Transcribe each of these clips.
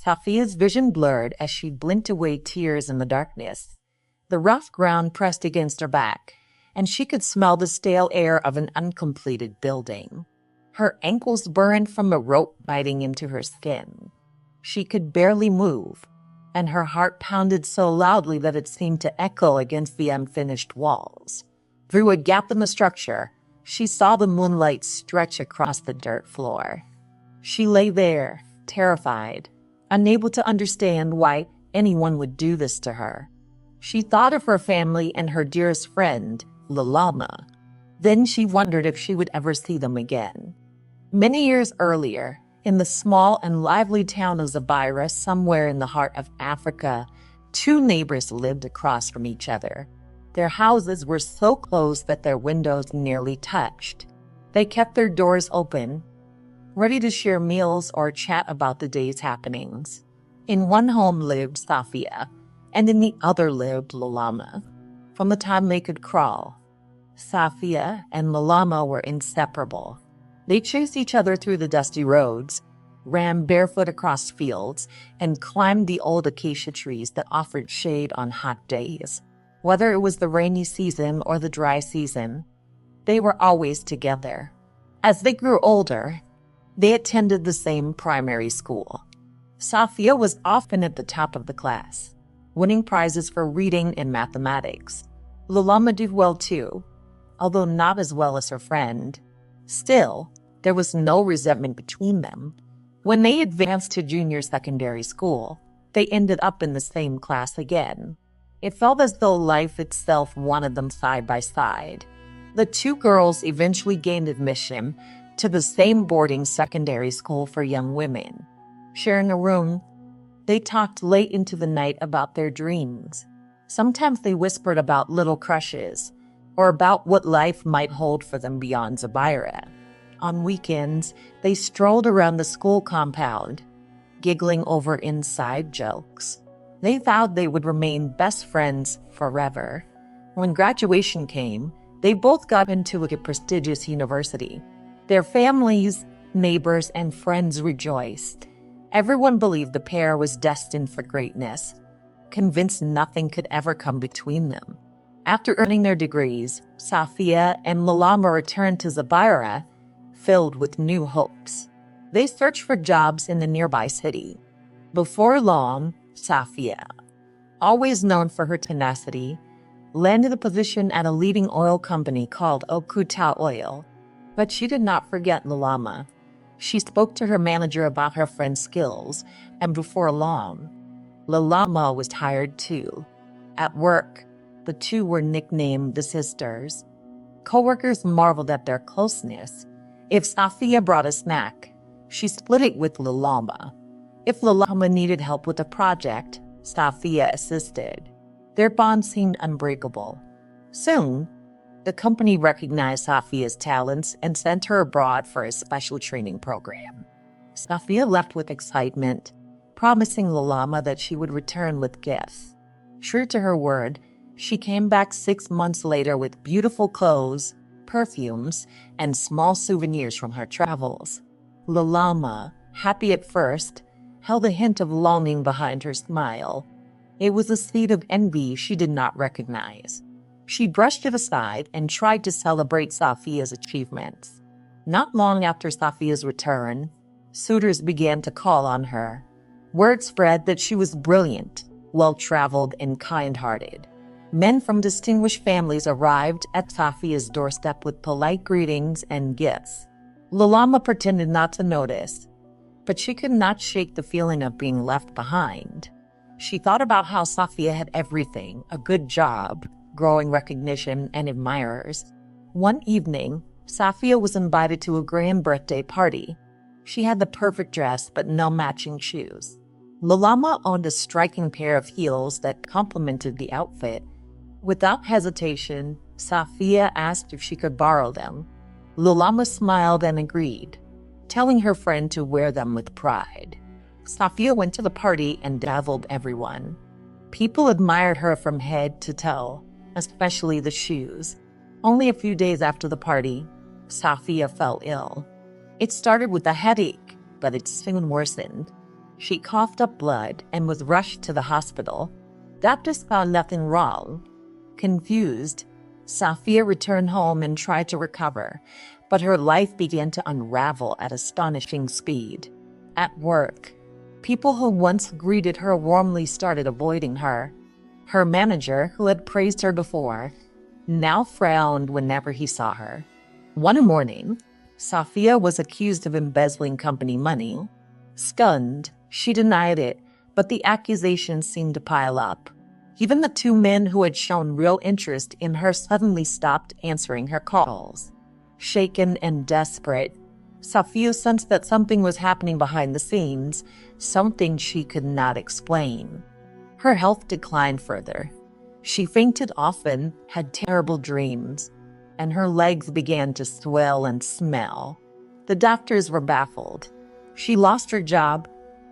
Safia's vision blurred as she blinked away tears in the darkness. The rough ground pressed against her back, and she could smell the stale air of an uncompleted building. Her ankles burned from a rope biting into her skin. She could barely move, and her heart pounded so loudly that it seemed to echo against the unfinished walls. Through a gap in the structure, she saw the moonlight stretch across the dirt floor. She lay there, terrified, unable to understand why anyone would do this to her. She thought of her family and her dearest friend, the Lama. Then she wondered if she would ever see them again. Many years earlier, in the small and lively town of Zabirus, somewhere in the heart of Africa, two neighbors lived across from each other. Their houses were so close that their windows nearly touched. They kept their doors open, ready to share meals or chat about the day's happenings. In one home lived Safia, and in the other lived Lama. From the time they could crawl, Safia and Lama were inseparable. They chased each other through the dusty roads, ran barefoot across fields, and climbed the old acacia trees that offered shade on hot days. Whether it was the rainy season or the dry season, they were always together. As they grew older, they attended the same primary school. Safia was often at the top of the class, winning prizes for reading and mathematics. Lama did well too, although not as well as her friend. Still, there was no resentment between them. When they advanced to junior secondary school, they ended up in the same class again. It felt as though life itself wanted them side by side. The two girls eventually gained admission to the same boarding secondary school for young women. Sharing a room, they talked late into the night about their dreams. Sometimes they whispered about little crushes or about what life might hold for them beyond Zabirus. On weekends, they strolled around the school compound, giggling over inside jokes. They vowed they would remain best friends forever. When graduation came, they both got into a prestigious university. Their families, neighbors, and friends rejoiced. Everyone believed the pair was destined for greatness, convinced nothing could ever come between them. After earning their degrees, Safia and Lama returned to Zabirus, filled with new hopes. They searched for jobs in the nearby city. Before long, Safia, always known for her tenacity, landed a position at a leading oil company called Folktale Oil. But she did not forget Lama. She spoke to her manager about her friend's skills, and before long, Lama was tired too. At work, the two were nicknamed the sisters. Coworkers marveled at their closeness. If Safia brought a snack, she split it with Lama. If Lama needed help with a project, Safia assisted. Their bond seemed unbreakable. Soon, the company recognized Safia's talents and sent her abroad for a special training program. Safia left with excitement, promising Lama that she would return with gifts. True to her word, she came back 6 months later with beautiful clothes, perfumes, and small souvenirs from her travels. Lama, happy at first, held a hint of longing behind her smile. It was a seed of envy she did not recognize. She brushed it aside and tried to celebrate Safia's achievements. Not long after Safia's return, suitors began to call on her. Word spread that she was brilliant, well-traveled, and kind-hearted. Men from distinguished families arrived at Safia's doorstep with polite greetings and gifts. Lama pretended not to notice, but she could not shake the feeling of being left behind. She thought about how Safia had everything: a good job, growing recognition, and admirers. One evening, Safia was invited to a grand birthday party. She had the perfect dress, but no matching shoes. Lama owned a striking pair of heels that complemented the outfit. Without hesitation, Safia asked if she could borrow them. Lama smiled and agreed, telling her friend to wear them with pride. Safia went to the party and dazzled everyone. People admired her from head to toe, especially the shoes. Only a few days after the party, Safia fell ill. It started with a headache, but it soon worsened. She coughed up blood and was rushed to the hospital. Doctors found nothing wrong. Confused, Safia returned home and tried to recover, but her life began to unravel at astonishing speed. At work, people who once greeted her warmly started avoiding her. Her manager, who had praised her before, now frowned whenever he saw her. One morning, Safia was accused of embezzling company money. Stunned, she denied it, but the accusations seemed to pile up. Even the two men who had shown real interest in her suddenly stopped answering her calls. Shaken and desperate, Safia sensed that something was happening behind the scenes, something she could not explain. Her health declined further. She fainted often, had terrible dreams, and her legs began to swell and smell. The doctors were baffled. She lost her job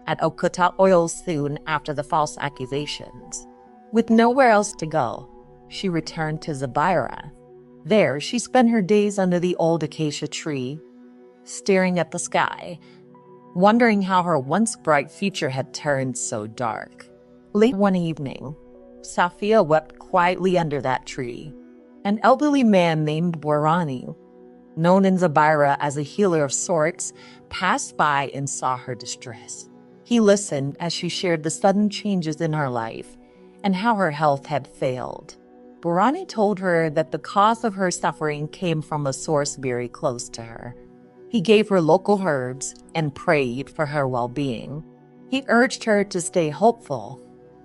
at Okuta Oil soon after the false accusations. With nowhere else to go, she returned to Zabirus. There, she spent her days under the old acacia tree, staring at the sky, wondering how her once bright future had turned so dark. Late one evening, Safia wept quietly under that tree. An elderly man named Borani, known in Zabirus as a healer of sorts, passed by and saw her distress. He listened as she shared the sudden changes in her life and how her health had failed. Borani told her that the cause of her suffering came from a source very close to her. He gave her local herbs and prayed for her well-being. He urged her to stay hopeful,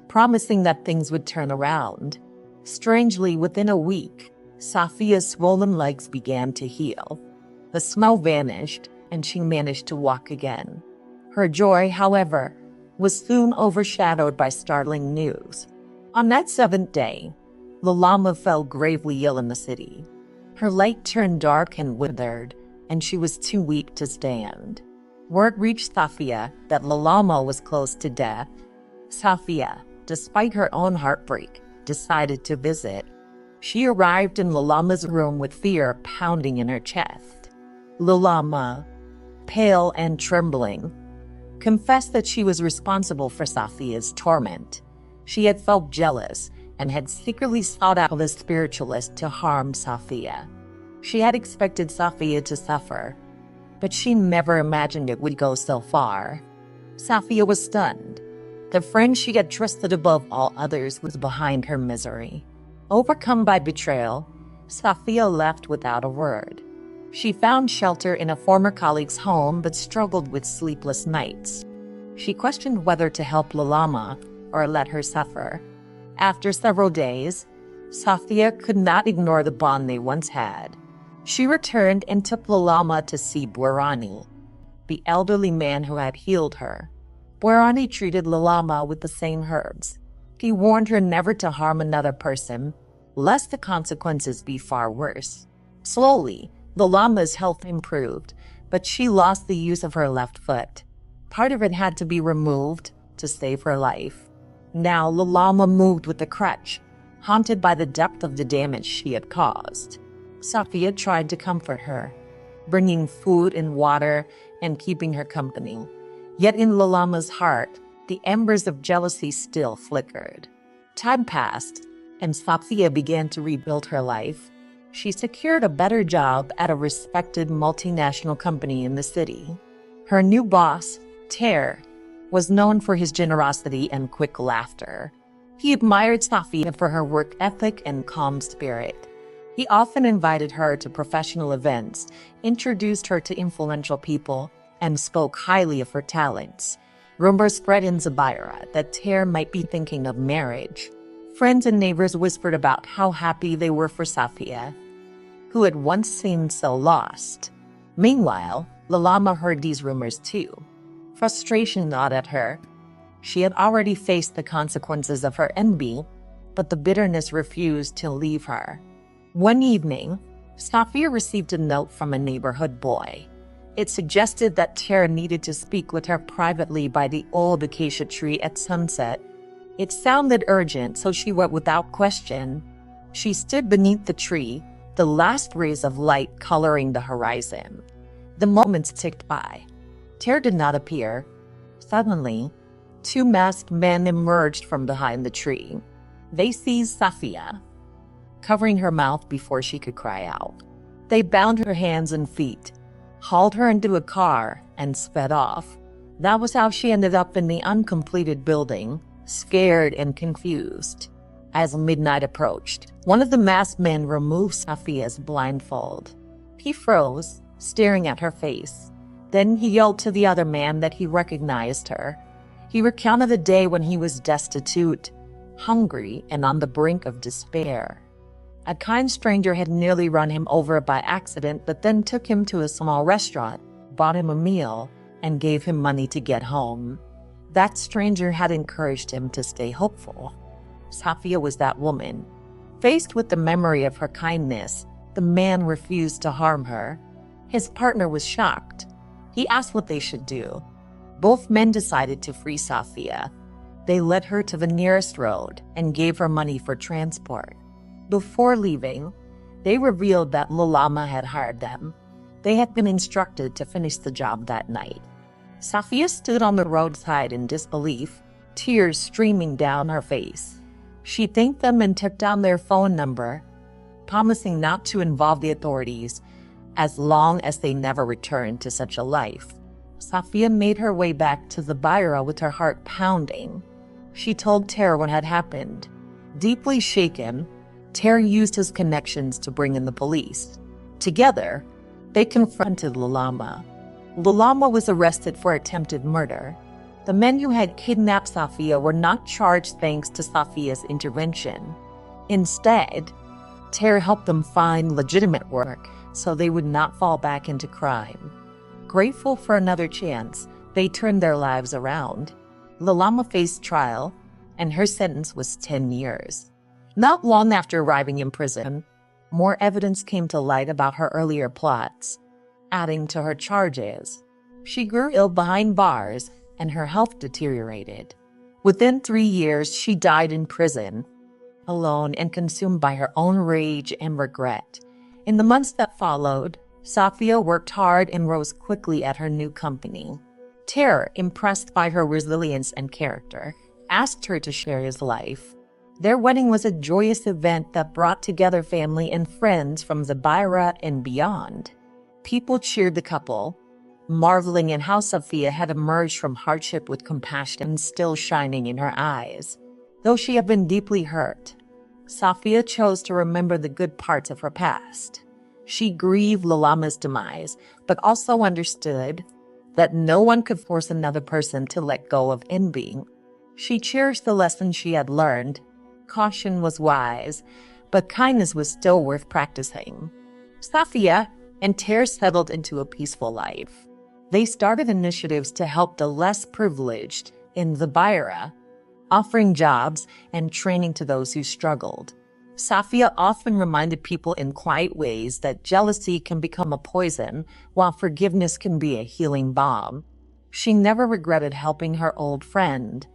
promising that things would turn around. Strangely, within a week, Safia's swollen legs began to heal. The smell vanished, and she managed to walk again. Her joy, however, was soon overshadowed by startling news. On that seventh day, the Lama fell gravely ill in the city. Her light turned dark and withered, and she was too weak to stand. Word reached Safia that the Lama was close to death. Safia, despite her own heartbreak, decided to visit. She arrived in the Lama's room with fear pounding in her chest. The Lama, pale and trembling, confessed that she was responsible for Safia's torment. She had felt jealous and had secretly sought out the spiritualist to harm Safia. She had expected Safia to suffer, but she never imagined it would go so far. Safia was stunned. The friend she had trusted above all others was behind her misery. Overcome by betrayal, Safia left without a word. She found shelter in a former colleague's home but struggled with sleepless nights. She questioned whether to help Lama or let her suffer. After several days, Safia could not ignore the bond they once had. She returned and took Lama to see Borani, the elderly man who had healed her. Borani treated Lama with the same herbs. He warned her never to harm another person, lest the consequences be far worse. Slowly, the Lama's health improved, but she lost the use of her left foot. Part of it had to be removed to save her life. Now, the Lama moved with a crutch, haunted by the depth of the damage she had caused. Safia tried to comfort her, bringing food and water and keeping her company. Yet in Lama's heart, the embers of jealousy still flickered. Time passed, and Safia began to rebuild her life. She secured a better job at a respected multinational company in the city. Her new boss, Ter, was known for his generosity and quick laughter. He admired Safia for her work ethic and calm spirit. He often invited her to professional events, introduced her to influential people, and spoke highly of her talents. Rumors spread in Zabirus that Ter might be thinking of marriage. Friends and neighbors whispered about how happy they were for Safia, who had once seemed so lost. Meanwhile, Lama heard these rumors too. Frustration gnawed at her. She had already faced the consequences of her envy, but the bitterness refused to leave her. One evening, Safia received a note from a neighborhood boy. It suggested that Ter needed to speak with her privately by the old acacia tree at sunset. It sounded urgent, so she went without question. She stood beneath the tree, the last rays of light coloring the horizon. The moments ticked by. Ter did not appear. Suddenly, two masked men emerged from behind the tree. They seized Safia, covering her mouth before she could cry out. They bound her hands and feet, hauled her into a car, and sped off. That was how she ended up in the uncompleted building, scared and confused. As midnight approached, one of the masked men removed Safia's blindfold. He froze, staring at her face. Then he yelled to the other man that he recognized her. He recounted a day when he was destitute, hungry, and on the brink of despair. A kind stranger had nearly run him over by accident, but then took him to a small restaurant, bought him a meal, and gave him money to get home. That stranger had encouraged him to stay hopeful. Safia was that woman. Faced with the memory of her kindness, the man refused to harm her. His partner was shocked. He asked what they should do. Both men decided to free Safia. They led her to the nearest road and gave her money for transport. Before leaving, they revealed that Lama had hired them. They had been instructed to finish the job that night. Safia stood on the roadside in disbelief, tears streaming down her face. She thanked them and took down their phone number, promising not to involve the authorities as long as they never returned to such a life. Safia made her way back to Zabirus with her heart pounding. She told Ter what had happened. Deeply shaken, Ter used his connections to bring in the police. Together, they confronted Lama. Lama was arrested for attempted murder. The men who had kidnapped Safia were not charged thanks to Safia's intervention. Instead, Ter helped them find legitimate work so they would not fall back into crime. Grateful for another chance, they turned their lives around. Lama faced trial, and her sentence was 10 years. Not long after arriving in prison, more evidence came to light about her earlier plots, adding to her charges. She grew ill behind bars, and her health deteriorated. Within 3 years, she died in prison, alone and consumed by her own rage and regret. In the months that followed, Safia worked hard and rose quickly at her new company. Ter, impressed by her resilience and character, asked her to share his life. Their wedding was a joyous event that brought together family and friends from Zabirus and beyond. People cheered the couple, marveling at how Safia had emerged from hardship with compassion still shining in her eyes. Though she had been deeply hurt, Safia chose to remember the good parts of her past. She grieved Lama's demise, but also understood that no one could force another person to let go of envy. She cherished the lessons she had learned. Caution was wise, but kindness was still worth practicing. Safia and Ter settled into a peaceful life. They started initiatives to help the less privileged in Zabirus, offering jobs and training to those who struggled. Safia often reminded people in quiet ways that jealousy can become a poison, while forgiveness can be a healing balm. She never regretted helping her old friend.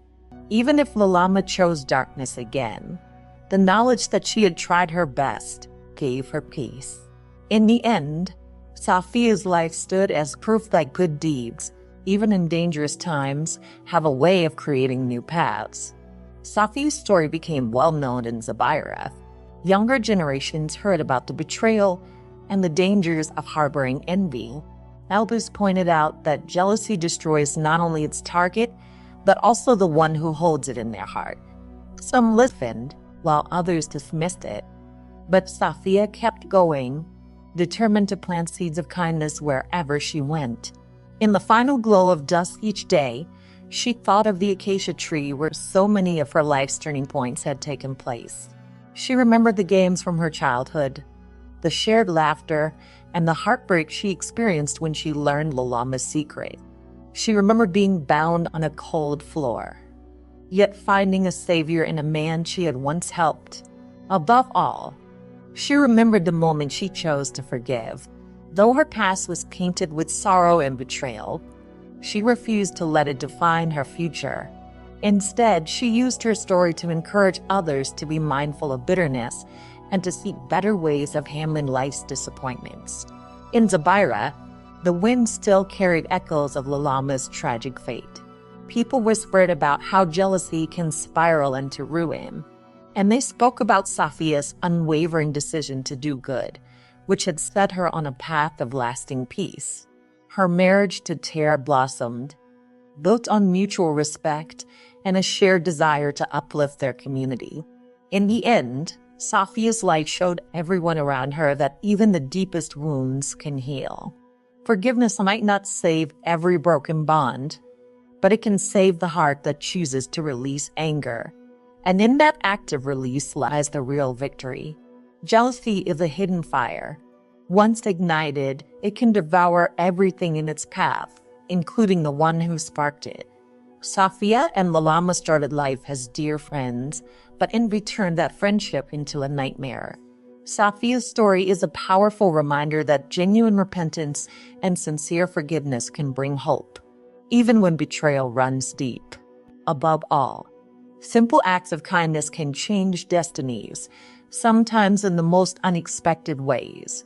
Even if Lama chose darkness again, the knowledge that she had tried her best gave her peace. In the end, Safia's life stood as proof that good deeds, even in dangerous times, have a way of creating new paths. Safia's story became well known in Zabirus. Younger generations heard about the betrayal and the dangers of harboring envy. Elders pointed out that jealousy destroys not only its target, but also the one who holds it in their heart. Some listened, while others dismissed it. But Safia kept going, determined to plant seeds of kindness wherever she went. In the final glow of dusk each day, she thought of the acacia tree where so many of her life's turning points had taken place. She remembered the games from her childhood, the shared laughter, and the heartbreak she experienced when she learned Lama's secret. She remembered being bound on a cold floor, yet finding a savior in a man she had once helped. Above all, she remembered the moment she chose to forgive. Though her past was painted with sorrow and betrayal, she refused to let it define her future. Instead, she used her story to encourage others to be mindful of bitterness and to seek better ways of handling life's disappointments. In Zabirus, the wind still carried echoes of Lama's tragic fate. People whispered about how jealousy can spiral into ruin, and they spoke about Safia's unwavering decision to do good, which had set her on a path of lasting peace. Her marriage to Ter blossomed, built on mutual respect and a shared desire to uplift their community. In the end, Safia's light showed everyone around her that even the deepest wounds can heal. Forgiveness might not save every broken bond, but it can save the heart that chooses to release anger. And in that act of release lies the real victory. Jealousy is a hidden fire. Once ignited, it can devour everything in its path, including the one who sparked it. Safia and Lama started life as dear friends, but in return that friendship into a nightmare. Safia's story is a powerful reminder that genuine repentance and sincere forgiveness can bring hope, even when betrayal runs deep. Above all, simple acts of kindness can change destinies, sometimes in the most unexpected ways.